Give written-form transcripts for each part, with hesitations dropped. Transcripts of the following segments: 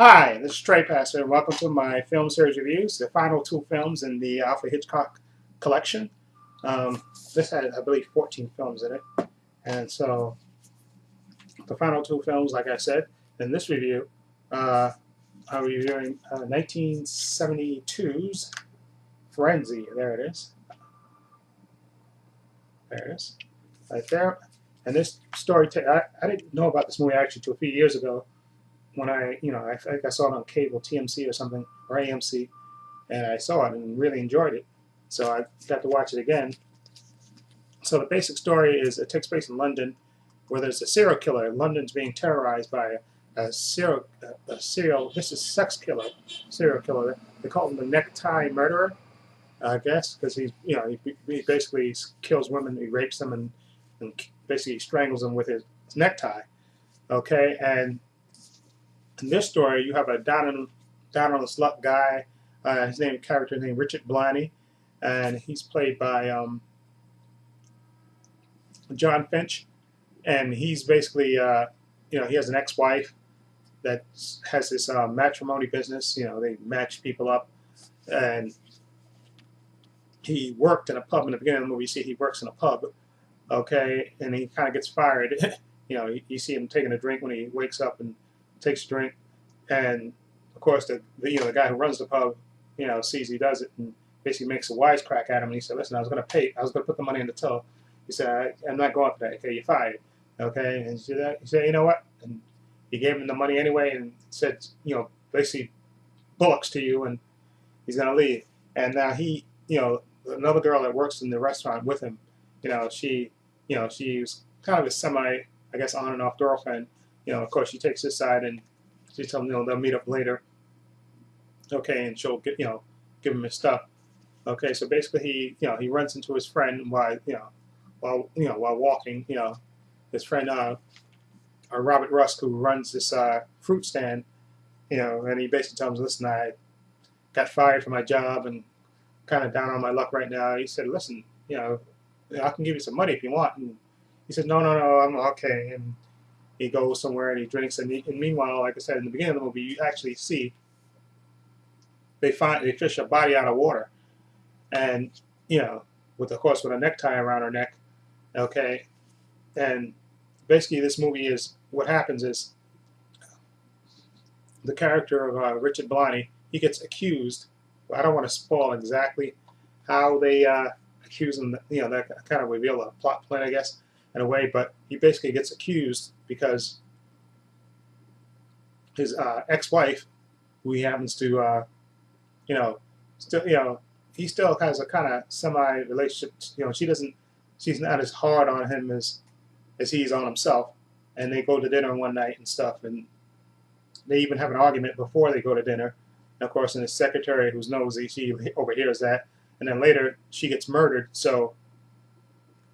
Hi, this is Trey Passer, and welcome to my film series reviews, the final two films in the Alfred Hitchcock collection. This had, I believe, 14 films in it. And so the final two films, like I said, in this review, I'm reviewing 1972's Frenzy. There it is. There it is. Right there. And this story, I didn't know about this movie actually until a few years ago when I think I saw it on cable, TMC or something, or AMC, and I saw it and really enjoyed it. So I got to watch it again. So the basic story is it takes place in London, where there's a serial killer. London's being terrorized by a serial. This is sex killer, serial killer. They call him the necktie murderer, I guess, because he basically kills women, he rapes them, and basically strangles them with his necktie. Okay, and in this story, you have a down on the luck guy. His character named Richard Blaney, and he's played by John Finch, and he's basically he has an ex-wife that has this matrimony business. They match people up, and he worked in a pub in the beginning of the movie. You see, he works in a pub, okay, and he kind of gets fired. You see him taking a drink when he wakes up and takes a drink, and of course the guy who runs the pub, sees he does it and basically makes a wisecrack at him. And he said, "Listen, I was going to put the money in the till." He said, "I'm not going for that. Okay, you're fired." Okay, and he said, "You know what?" And he gave him the money anyway, and said, basically bullocks to you, and he's going to leave. And now another girl that works in the restaurant with him, she's kind of a semi, I guess, on and off girlfriend. Of course, she takes his side and she tells him, they'll meet up later. Okay, and she'll give him his stuff. Okay, so basically he runs into his friend while walking. His friend Robert Rusk, who runs this fruit stand. And he basically tells him, "Listen, I got fired from my job and kind of down on my luck right now." He said, "Listen, I can give you some money if you want." And he said, "No, no, no, I'm okay." And he goes somewhere and he drinks. And meanwhile, like I said in the beginning of the movie, you actually see they fish a body out of water, and with, of course, with a necktie around her neck. Okay, and basically this movie is what happens is the character of Richard Blaney, he gets accused. I don't want to spoil exactly how they accuse him. That kind of reveal a plot point, I guess, in a way. But he basically gets accused because his ex-wife, who he happens to, still, he still has a kind of semi relationship. She's not as hard on him as he's on himself. And they go to dinner one night and stuff, and they even have an argument before they go to dinner. And of course, and his secretary, who's nosy, she overhears that. And then later, she gets murdered. So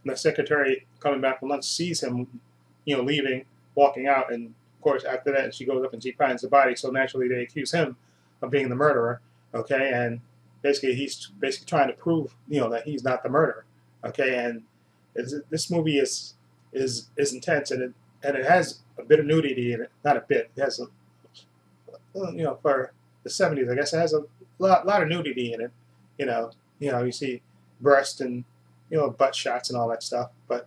the secretary coming back from lunch sees him, leaving, walking out. And of course, after that, she goes up and she finds the body. So naturally, they accuse him of being the murderer. Okay, and basically, he's basically trying to prove, that he's not the murderer. Okay, and this movie is intense, and it has a bit of nudity in it. Not a bit. It has for the 70s, I guess it has a lot of nudity in it. You see breast and butt shots and all that stuff. But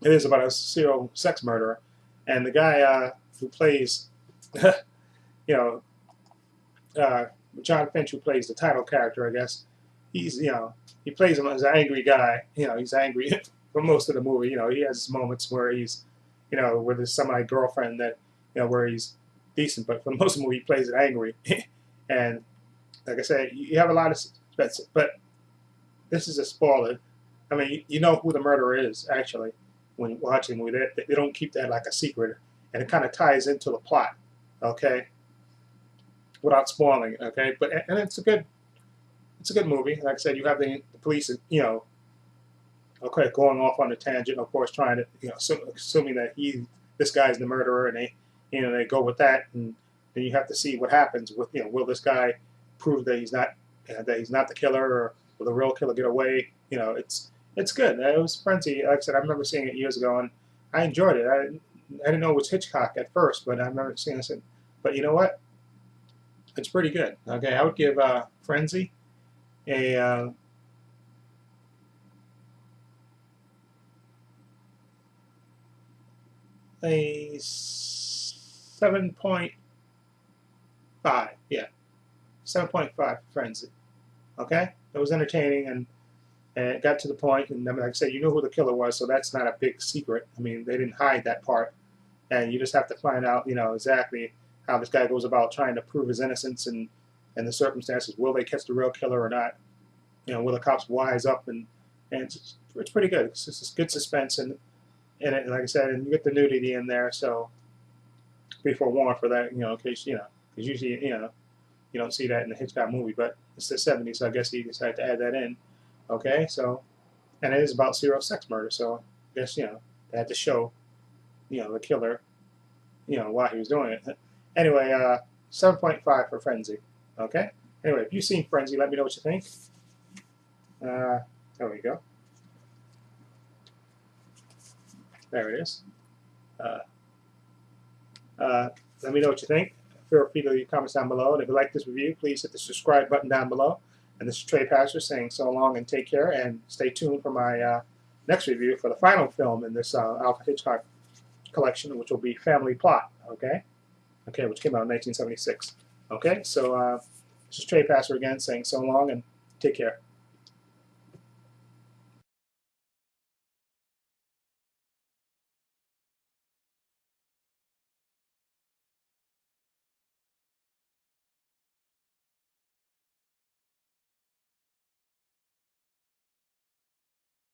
it is about a serial sex murderer, and the guy who plays, you know, uh, John Finch, who plays the title character, I guess he's he plays him as an angry guy. He's angry for most of the movie. He has moments where he's with his semi girlfriend that where he's decent, but for most of the movie he plays it angry. And like I said, you have a lot of suspense, but this is a spoiler. I mean, you know who the murderer is actually when watching the movie. They don't keep that like a secret, and it kind of ties into the plot, okay, without spoiling it, okay. But and it's a good movie. Like I said, you have the police, okay, going off on a tangent, of course, trying to, assuming that this guy's the murderer, and they go with that, and then you have to see what happens with, will this guy prove that he's not the killer, or will the real killer get away? It's good. It was Frenzy. Like I said, I remember seeing it years ago, and I enjoyed it. I didn't know it was Hitchcock at first, but I remember seeing it. I said, But you know what? It's pretty good. Okay, I would give Frenzy a 7.5. Yeah, 7.5 Frenzy. Okay, it was entertaining and it got to the point. And like I said, you knew who the killer was, so that's not a big secret. I mean, they didn't hide that part, and you just have to find out, exactly how this guy goes about trying to prove his innocence and the circumstances. Will they catch the real killer or not? Will the cops wise up and it's pretty good. It's just good suspense in it. Like I said, and you get the nudity in there, so be forewarned for that. In case because usually you don't see that in the Hitchcock movie, but it's the '70s, so I guess he decided to add that in. Okay, so and it is about serial sex murder, so I guess they had to show the killer why he was doing it. Anyway, 7.5 for Frenzy. Okay. Anyway, if you've seen Frenzy, let me know what you think. There we go. There it is. Let me know what you think. Feel free to leave comments down below. And if you like this review, please hit the subscribe button down below. And this is Trey Pastor saying so long and take care. And stay tuned for my next review for the final film in this Alfred Hitchcock collection, which will be Family Plot. Okay? Okay, which came out in 1976. Okay, so this is Trey Pastor again saying so long and take care.